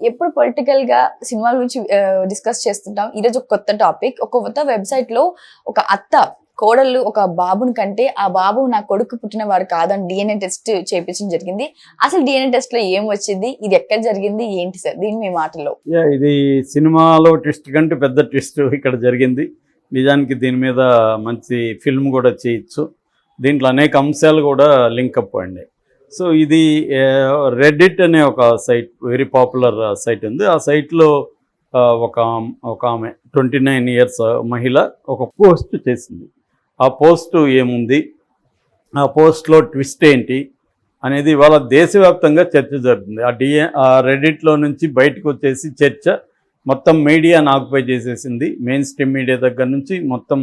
ఎప్పుడు పొలిటికల్ గా సినిమాల గురించి డిస్కస్ చేస్తుంటాం. ఈరోజు ఒక కొత్త టాపిక్. ఒక కొత్త వెబ్సైట్ లో ఒక అత్త కోడళ్ళు ఒక బాబుని కంటే ఆ బాబు నా కొడుకు పుట్టినవాడు కాదని డిఎన్ఏ టెస్ట్ చేయించడం జరిగింది. అసలు డిఎన్ఏ టెస్ట్ లో ఏం వచ్చింది, ఇది ఎక్కడ జరిగింది, ఏంటి సార్ దీని మీ మాటలో? ఇది సినిమాలో ట్విస్ట్ కంటే పెద్ద ట్విస్ట్ ఇక్కడ జరిగింది. నిజానికి దీని మీద మంచి ఫిల్మ్ కూడా చేయొచ్చు. దీంట్లో అనేక అంశాలు కూడా లింకప్ అండి. సో ఇది రెడ్డిట్ అనే ఒక సైట్, వెరీ పాపులర్ సైట్ ఉంది. ఆ సైట్లో ఒక ఆమె 29 years మహిళ ఒక పోస్ట్ చేసింది. ఆ పోస్ట్ ఏముంది, ఆ పోస్ట్లో ట్విస్ట్ ఏంటి అనేది ఇవాళ దేశవ్యాప్తంగా చర్చ జరుగుతుంది. ఆ రెడ్డిట్లో నుంచి బయటకు వచ్చేసి చర్చ మొత్తం మీడియాను ఆక్యుపై చేసేసింది. మెయిన్ స్ట్రీమ్ మీడియా దగ్గర నుంచి మొత్తం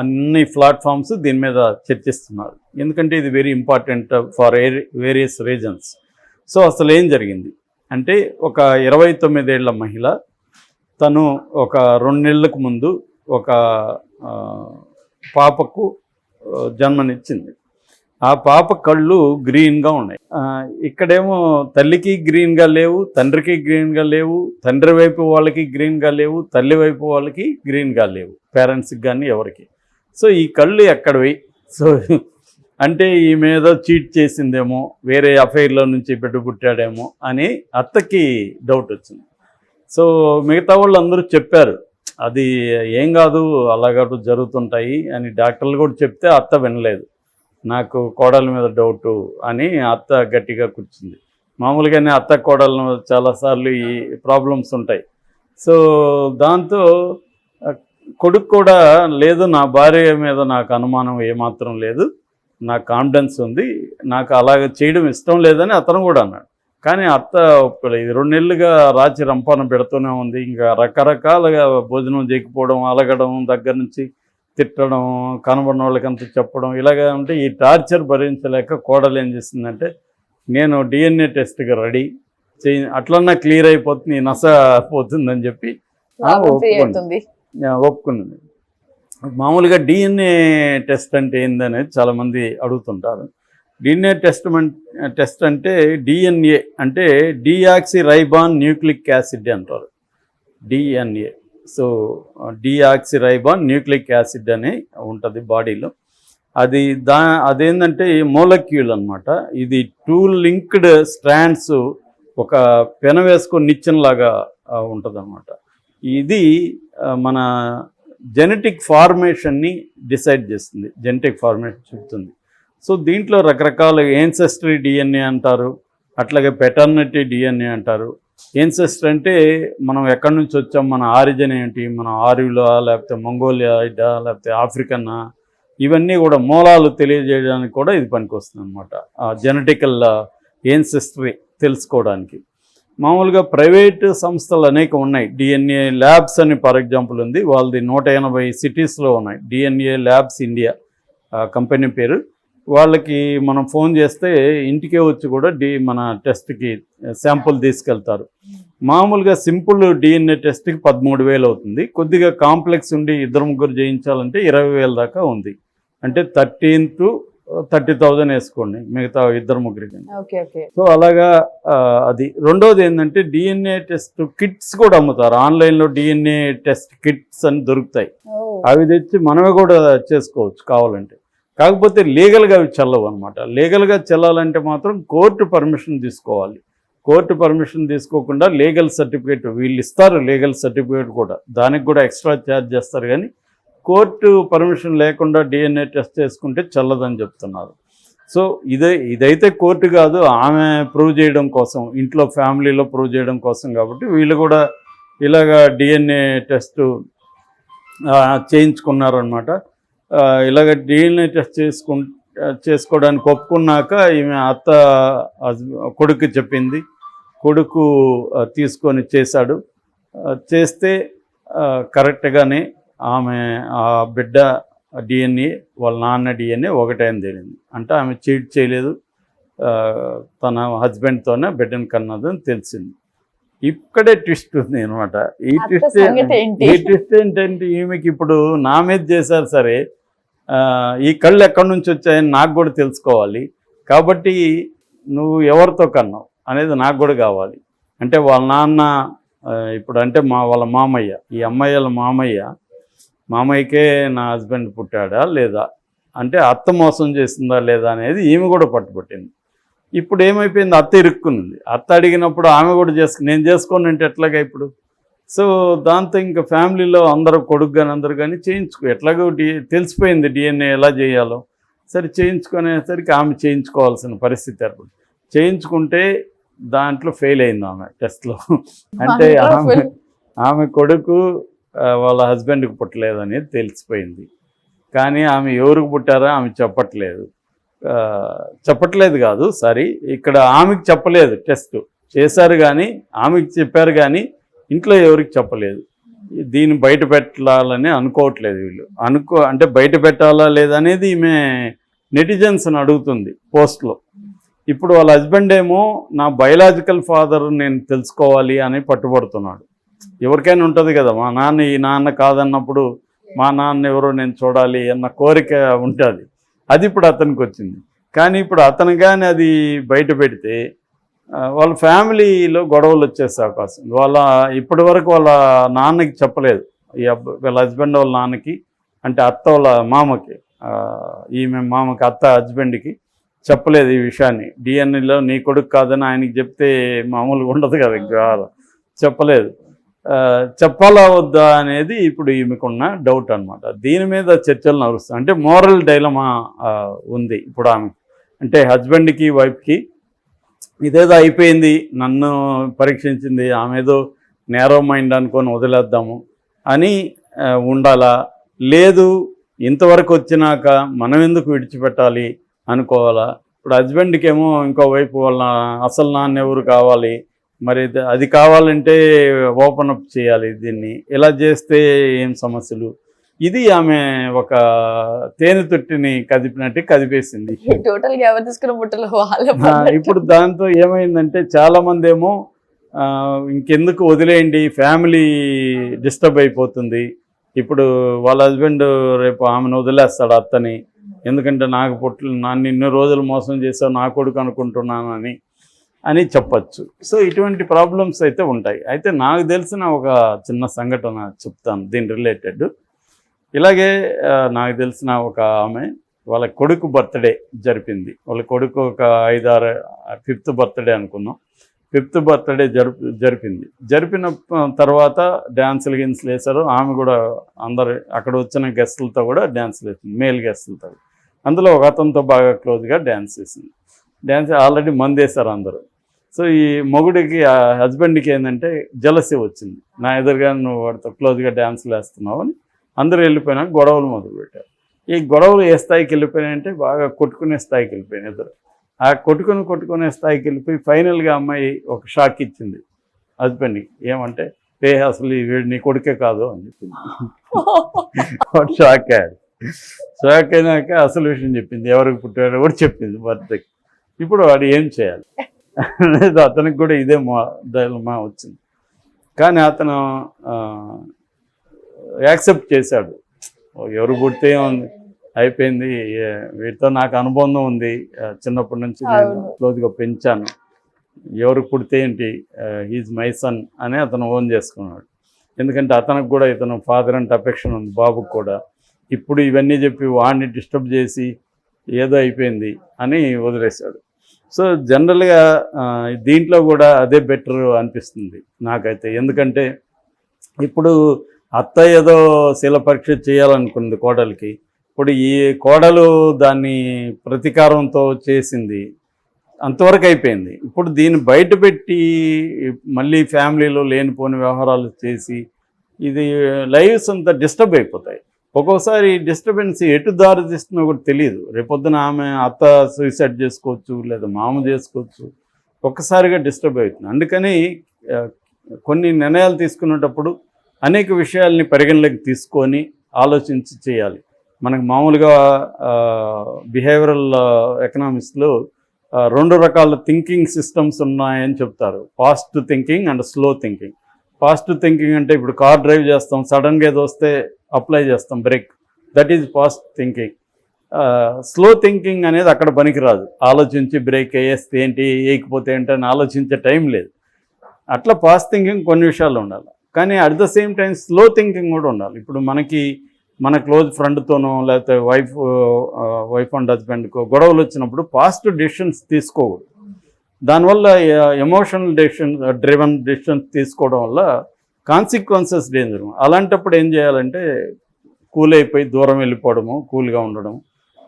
అన్ని ప్లాట్ఫామ్స్ దీని మీద చర్చిస్తున్నారు. ఎందుకంటే ఇది very important for various reasons. So అసలు ఏం జరిగింది అంటే, ఒక 29 ఏళ్ల మహిళ తను ఒక 2 నెలలకు ముందు ఒక పాపకు జన్మనిచ్చింది. ఆ పాప కళ్ళు గ్రీన్గా ఉన్నాయి. ఇక్కడేమో తల్లికి గ్రీన్గా లేవు, తండ్రికి గ్రీన్గా లేవు, తండ్రి వైపు వాళ్ళకి గ్రీన్గా లేవు, తల్లి వైపు వాళ్ళకి గ్రీన్గా లేవు, పేరెంట్స్కి కానీ ఎవరికి. సో ఈ కళ్ళు ఎక్కడవి? సో అంటే ఈ మీద చీట్ చేసిందేమో, వేరే అఫైర్లో నుంచి బిడ్డ పుట్టాడేమో అని అత్తకి డౌట్ వచ్చింది. సో మిగతా వాళ్ళు అందరూ చెప్పారు అది ఏం కాదు, అలాగట్టు జరుగుతుంటాయి అని డాక్టర్లు కూడా చెప్తే అత్త వినలేదు. నాకు కోడల మీద డౌటు అని అత్త గట్టిగా కూర్చుంది. మామూలుగానే అత్త కోడలను చాలాసార్లు ఈ ప్రాబ్లమ్స్ ఉంటాయి. సో దాంతో కొడుకు కూడా లేదు, నా భార్య మీద నాకు అనుమానం ఏమాత్రం లేదు, నాకు కాన్ఫిడెన్స్ ఉంది, నాకు అలాగ చేయడం ఇష్టం లేదని అతను కూడా అన్నాడు. కానీ అత్త ఒప్పుకోలేదు. 2 నెలలుగా రాచి రంపాన పెడుతూనే ఉంది. ఇంకా రకరకాలుగా భోజనం చేయకపోవడం, అలగడం, దగ్గర నుంచి తిట్టడం, కనబడిన వాళ్ళకంతా చెప్పడం, ఇలాగా ఉంటే ఈ టార్చర్ భరించలేక కోడలు ఏం చేసిందంటే, నేను డిఎన్ఏ టెస్ట్కి రెడీ అట్లన్నా క్లియర్ అయిపోతుంది, నస పోతుందని చెప్పి ఒప్పుకున్నది. మామూలుగా డిఎన్ఏ టెస్ట్ అంటే ఏందనేది చాలామంది అడుగుతుంటారు. డిఎన్ఏ టెస్ట్ అంటే డిఎన్ఏ అంటే డియాక్సిరైబాన్ న్యూక్లిక్ యాసిడ్ అంటారు, డిఎన్ఏ. సో డియాక్సిరైబాన్ న్యూక్లిక్ యాసిడ్ అని ఉంటుంది బాడీలో. అదేంటంటే మోలక్యూల్ అనమాట. ఇది 2 linked స్ట్రాండ్స్ ఒక పెన వేసుకొని నిచ్చెనలాగా ఉంటుంది అనమాట. ఇది మన జెనెటిక్ ఫార్మేషన్ని డిసైడ్ చేస్తుంది, జెనెటిక్ ఫార్మేషన్ చెప్తుంది. సో దీంట్లో రకరకాల ఏన్సెస్టరీ డిఎన్ఏ అంటారు, అట్లాగే పెటర్నిటీ డిఎన్ఏ అంటారు. ఏన్సెస్టర్ అంటే మనం ఎక్కడి నుంచి వచ్చాం, మన ఆరిజిన్ ఏంటి, మన ఆర్యులా లేకపోతే మంగోలియాయిడా లేకపోతే ఆఫ్రికన్నా, ఇవన్నీ కూడా మూలాలు తెలియజేయడానికి కూడా ఇది పనికొస్తుంది అనమాట. జెనెటికల్ ఏన్సెస్టరీ తెలుసుకోవడానికి. మామూలుగా ప్రైవేటు సంస్థలు అనేక ఉన్నాయి. డిఎన్ఏ ల్యాబ్స్ అని ఫర్ ఎగ్జాంపుల్ ఉంది, వాళ్ళది 180 cities ఉన్నాయి. డిఎన్ఏ ల్యాబ్స్ ఇండియా కంపెనీ పేరు. వాళ్ళకి మనం ఫోన్ చేస్తే ఇంటికే వచ్చి కూడా మన టెస్ట్కి శాంపుల్ తీసుకెళ్తారు. మామూలుగా సింపుల్ డిఎన్ఏ టెస్ట్కి 13,000 అవుతుంది. కొద్దిగా కాంప్లెక్స్ ఉండి 2-3 చేయించాలంటే 20,000 దాకా ఉంది. అంటే 13,000 to 30,000 వేసుకోండి మిగతా 2-3. సో అలాగా అది. రెండోది ఏంటంటే డిఎన్ఏ టెస్ట్ కిట్స్ కూడా అమ్ముతారు. ఆన్లైన్లో డిఎన్ఏ టెస్ట్ కిట్స్ అని దొరుకుతాయి. అవి తెచ్చి మనమే కూడా చేసుకోవచ్చు కావాలంటే. కాకపోతే లీగల్గా అవి చెల్లవు అనమాట. లీగల్గా చెల్లాలంటే మాత్రం కోర్టు పర్మిషన్ తీసుకోవాలి. కోర్టు పర్మిషన్ తీసుకోకుండా లీగల్ సర్టిఫికేట్ వీళ్ళు ఇస్తారు, లీగల్ సర్టిఫికేట్ కూడా, దానికి కూడా ఎక్స్ట్రా ఛార్జ్ చేస్తారు. కానీ కోర్టు పర్మిషన్ లేకుండా డిఎన్ఏ టెస్ట్ చేసుకుంటే చెల్లదని చెప్తున్నారు. సో ఇదైతే కోర్టు కాదు, ఆమె ప్రూవ్ చేయడం కోసం, ఇంట్లో ఫ్యామిలీలో ప్రూవ్ చేయడం కోసం. కాబట్టి వీళ్ళు కూడా ఇలాగా డిఎన్ఏ టెస్ట్ చేయించుకున్నారనమాట. ఇలాగ డిఎన్ఏ టెస్ట్ చేసుకోవడానికి ఒప్పుకున్నాక ఈమె అత్త కొడుకు చెప్పింది. కొడుకు తీసుకొని చేశాడు. చేస్తే కరెక్ట్గానే ఆమె ఆ బిడ్డ డిఎన్ఏ వాళ్ళ నాన్న డిఎన్ఏ ఒకటే అని తెలిసింది. అంటే ఆమె చీట్ చేయలేదు, తన హస్బెండ్తోనే బిడ్డను కన్నదని తెలిసింది. ఇక్కడే ట్విస్ట్ ఉంది అనమాట. ఈ ట్విస్ట్ ఏంటంటే, ఈమెకి ఇప్పుడు నా మీద చేశారు సరే, ఈ కళ్ళు ఎక్కడి నుంచి వచ్చాయని నాకు కూడా తెలుసుకోవాలి. కాబట్టి నువ్వు ఎవరితో కన్నావు అనేది నాకు కూడా కావాలి. అంటే వాళ్ళ నాన్న ఇప్పుడు అంటే వాళ్ళ మామయ్య, ఈ అమ్మాయి వాళ్ళ మామయ్యకే నా హస్బెండ్ పుట్టాడా లేదా, అంటే అత్త మోసం చేసిందా లేదా అనేది ఈమె కూడా పట్టుబట్టింది. ఇప్పుడు ఏమైపోయింది, అత్త ఇరుక్కునింది. అత్త అడిగినప్పుడు ఆమె కూడా నేను చేసుకోను అంటే ఎట్లాగా ఇప్పుడు. సో దాంతో ఇంకా ఫ్యామిలీలో అందరూ కొడుకు కానీ అందరూ కానీ ఎట్లాగో తెలిసిపోయింది డిఎన్ఏ ఎలా చేయాలో. సరే చేయించుకునేసరికి ఆమె చేయించుకోవాల్సిన పరిస్థితి ఏర్పడింది. చేయించుకుంటే దాంట్లో ఫెయిల్ అయింది ఆమె టెస్ట్లో. అంటే ఆమె కొడుకు వాళ్ళ హస్బెండ్కి పుట్టలేదనేది తెలిసిపోయింది. కానీ ఆమె ఎవరికి పుట్టారో ఆమె చెప్పట్లేదు కాదు సారీ, ఇక్కడ ఆమెకి చెప్పలేదు. టెస్ట్ చేశారు కానీ ఆమెకి చెప్పారు కానీ ఇంట్లో ఎవరికి చెప్పలేదు. దీన్ని బయట పెట్టాలని అనుకోవట్లేదు వీళ్ళు. అంటే బయట పెట్టాలా లేదనేది ఈమె నెటిజన్స్ని అడుగుతుంది పోస్ట్లో. ఇప్పుడు వాళ్ళ హస్బెండ్ ఏమో నా బయలాజికల్ ఫాదర్ నేను తెలుసుకోవాలి అని పట్టుబడుతున్నాడు. ఎవరికైనా ఉంటుంది కదా, మా నాన్న ఈ నాన్న కాదన్నప్పుడు మా నాన్న ఎవరో నేను చూడాలి అన్న కోరిక ఉంటుంది. అది ఇప్పుడు అతనికి వచ్చింది. కానీ ఇప్పుడు అతను కానీ అది బయట పెడితే వాళ్ళ ఫ్యామిలీలో గొడవలు వచ్చేసే అవకాశం ఉంది. ఇప్పటి వరకు వాళ్ళ నాన్నకి చెప్పలేదు, వాళ్ళ హస్బెండ్ వాళ్ళ నాన్నకి, అంటే అత్త వాళ్ళ మామకి, ఈమె మామకి అత్త హస్బెండ్కి చెప్పలేదు ఈ విషయాన్ని. డిఎన్ఏలో నీ కొడుకు కాదని ఆయనకి చెప్తే మామూలుగా ఉండదు కదా, ఇంకా చెప్పలేదు. చెప్పాలా వద్దా అనేది ఇప్పుడు ఈమెకున్న డౌట్ అనమాట. దీని మీద చర్చలు నడుస్తాయి. అంటే మోరల్ డైలమా ఉంది ఇప్పుడు ఆమె. అంటే హస్బెండ్కి వైఫ్కి ఇదేదో అయిపోయింది, నన్ను పరీక్షించింది, ఆమె ఏదో నేరో మైండ్ అనుకొని వదిలేద్దాము అని ఉండాలా, లేదు ఇంతవరకు వచ్చినాక మనం ఎందుకు విడిచిపెట్టాలి అనుకోవాలా. ఇప్పుడు హస్బెండ్కి ఏమో ఇంకోవైపు వాళ్ళ అసలు నాన్న ఎవరు కావాలి, మరి అది కావాలంటే ఓపెన్ అప్ చేయాలి. దీన్ని ఇలా చేస్తే ఏం సమస్యలు. ఇది ఆమె ఒక తేనె తొట్టిని కదిపినట్టు కదిపేసింది. ఇప్పుడు దాంతో ఏమైందంటే చాలా మంది ఏమో ఇంకెందుకు వదిలేయండి, ఫ్యామిలీ డిస్టర్బ్ అయిపోతుంది. ఇప్పుడు వాళ్ళ హస్బెండ్ రేపు ఆమెను వదిలేస్తాడు అత్తని, ఎందుకంటే నన్ను ఇన్ని రోజులు మోసం చేసావు నా కొడుకు అనుకుంటున్నానని చెప్పచ్చు. సో ఇటువంటి ప్రాబ్లమ్స్ అయితే ఉంటాయి. అయితే నాకు తెలిసిన ఒక చిన్న సంఘటన చెప్తాను దీని రిలేటెడ్. ఇలాగే నాకు తెలిసిన ఒక ఆమె వాళ్ళ కొడుకు బర్త్డే జరిపింది. వాళ్ళ కొడుకు ఒక 5-6 బర్త్డే అనుకున్నాం. 5th బర్త్డే జరిపింది. జరిపిన తర్వాత డ్యాన్సులు వేశారు. ఆమె కూడా అందరు అక్కడ వచ్చిన గెస్టులతో కూడా డ్యాన్సులు వేసింది, మేల్ గెస్టులతో. అందులో ఒక అతనితో బాగా క్లోజ్గా డ్యాన్స్ వేసింది. డ్యాన్స్ ఆల్రెడీ మందేశారు అందరూ. సో ఈ మొగుడికి హస్బెండ్కి ఏంటంటే జలసీ వచ్చింది, నా ఎదురుగా నువ్వు వాడితో క్లోజ్గా డ్యాన్సులు వేస్తున్నావు అని. అందరూ వెళ్ళిపోయినా గొడవలు మొదలుపెట్టారు. ఈ గొడవలు ఏ స్థాయికి వెళ్ళిపోయినాయంటే బాగా కొట్టుకునే స్థాయికి వెళ్ళిపోయినాయి ఇద్దరు. ఆ కొట్టుకునే స్థాయికి వెళ్ళిపోయి ఫైనల్గా అమ్మాయి ఒక షాక్ ఇచ్చింది హస్బెండ్కి. ఏమంటే అసలు వీడు నీ కొడుకే కాదు అని చెప్పింది. షాక్ అయ్యాడు. షాక్ అయినాక అసలు విషయం చెప్పింది, ఎవరికి పుట్టాడో కూడా చెప్పింది బర్త్డేకి. ఇప్పుడు వాడు ఏం చేయాలి అనేది అతనికి కూడా ఇదే డైలమా వచ్చింది. కానీ అతను యాక్సెప్ట్ చేశాడు. ఎవరు పుడితే ఉంది, అయిపోయింది, వీటితో నాకు అనుబంధం ఉంది, చిన్నప్పటి నుంచి నేను క్లోజ్గా పెంచాను, ఎవరు పుడితే ఏంటి, హీజ్ మై సన్ అని అతను ఓన్ చేసుకున్నాడు. ఎందుకంటే అతనికి కూడా ఇతను ఫాదర్ అంటే అఫెక్షన్ ఉంది బాబుకు కూడా. ఇప్పుడు ఇవన్నీ చెప్పి వాడిని డిస్టర్బ్ చేసి ఏదో అయిపోయింది అని వదిలేశాడు. సో జనరల్గా దీంట్లో కూడా అదే బెటర్ అనిపిస్తుంది నాకైతే. ఎందుకంటే ఇప్పుడు అత్త ఏదో శీల పరీక్ష చేయాలనుకుంది కోడలికి, ఇప్పుడు ఈ కోడలు దాన్ని ప్రతీకారంతో చేసింది, అంతవరకు అయిపోయింది. ఇప్పుడు దీన్ని బయటపెట్టి మళ్ళీ ఫ్యామిలీలో లేనిపోని వ్యవహారాలు చేసి ఇది లైవ్స్ అంతా డిస్టర్బ్ అయిపోతాయి. ఒక్కోసారి డిస్టర్బెన్స్ ఎటు దారి తీస్తుందో కూడా తెలియదు. రేపొద్దున ఆమె అత్త సూసైడ్ చేసుకోవచ్చు, లేదా మామ చేసుకోవచ్చు, ఒక్కసారిగా డిస్టర్బ్ అవుతుంది. అందుకని కొన్ని నిర్ణయాలు తీసుకునేటప్పుడు అనేక విషయాల్ని పరిగణలోకి తీసుకొని ఆలోచించి చేయాలి. మనకు మామూలుగా బిహేవియరల్ ఎకనామిక్స్లో 2 రకాల థింకింగ్ సిస్టమ్స్ ఉన్నాయని చెప్తారు, fast thinking and slow thinking. Fast thinking అంటే ఇప్పుడు కార్ డ్రైవ్ చేస్తాం, సడన్గా ఏదో వస్తే అప్లై చేస్తాం break, that is fast thinking. Slow thinking అనేది అక్కడ పనికిరాదు. ఆలోచించి బ్రేక్ వేస్తే ఏంటి, వేయకపోతే ఏంటి అని ఆలోచించే టైం లేదు. అట్లా ఫాస్ట్ థింకింగ్ కొన్ని విషయాలు ఉండాలి, కానీ at the same time slow thinking కూడా ఉండాలి. ఇప్పుడు మన క్లోజ్ ఫ్రెండ్తోనో లేకపోతే వైఫ్ అండ్ హస్బెండ్కో గొడవలు వచ్చినప్పుడు ఫాస్ట్ డెసిషన్స్ తీసుకోకూడదు. దానివల్ల ఎమోషనల్ డ్రివన్ డెసిషన్స్ తీసుకోవడం వల్ల కాన్సిక్వెన్సెస్ డేంజర్. అలాంటప్పుడు ఏం చేయాలంటే కూల్ అయిపోయి దూరం వెళ్ళిపోవడము, కూల్గా ఉండడం.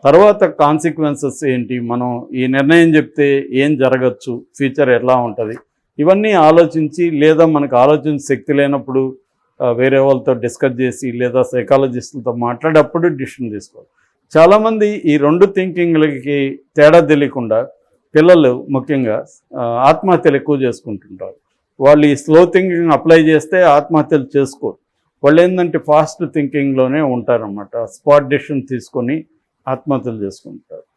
తర్వాత కాన్సిక్వెన్సెస్ ఏంటి, మనం ఈ నిర్ణయం చెప్తే ఏం జరగచ్చు, ఫ్యూచర్ ఎలా ఉంటుంది, ఇవన్నీ ఆలోచించి, లేదా మనకు ఆలోచన శక్తి లేనప్పుడు వేరే వాళ్ళతో డిస్కస్ చేసి లేదా సైకాలజిస్టులతో మాట్లాడేటప్పుడు డిసిషన్ తీసుకోవాలి. చాలామంది ఈ రెండు థింకింగ్లకి తేడా తెలియకుండా పిల్లలు ముఖ్యంగా ఆత్మహత్యలు ఎక్కువ చేసుకుంటుంటారు. వాళ్ళు ఈ స్లో థింకింగ్ అప్లై చేస్తే ఆత్మహత్యలు చేసుకోరు. వాళ్ళు ఏంటంటే ఫాస్ట్ థింకింగ్లోనే ఉంటారన్నమాట. స్పాట్ డెసిషన్ తీసుకొని ఆత్మహత్యలు చేసుకుంటారు.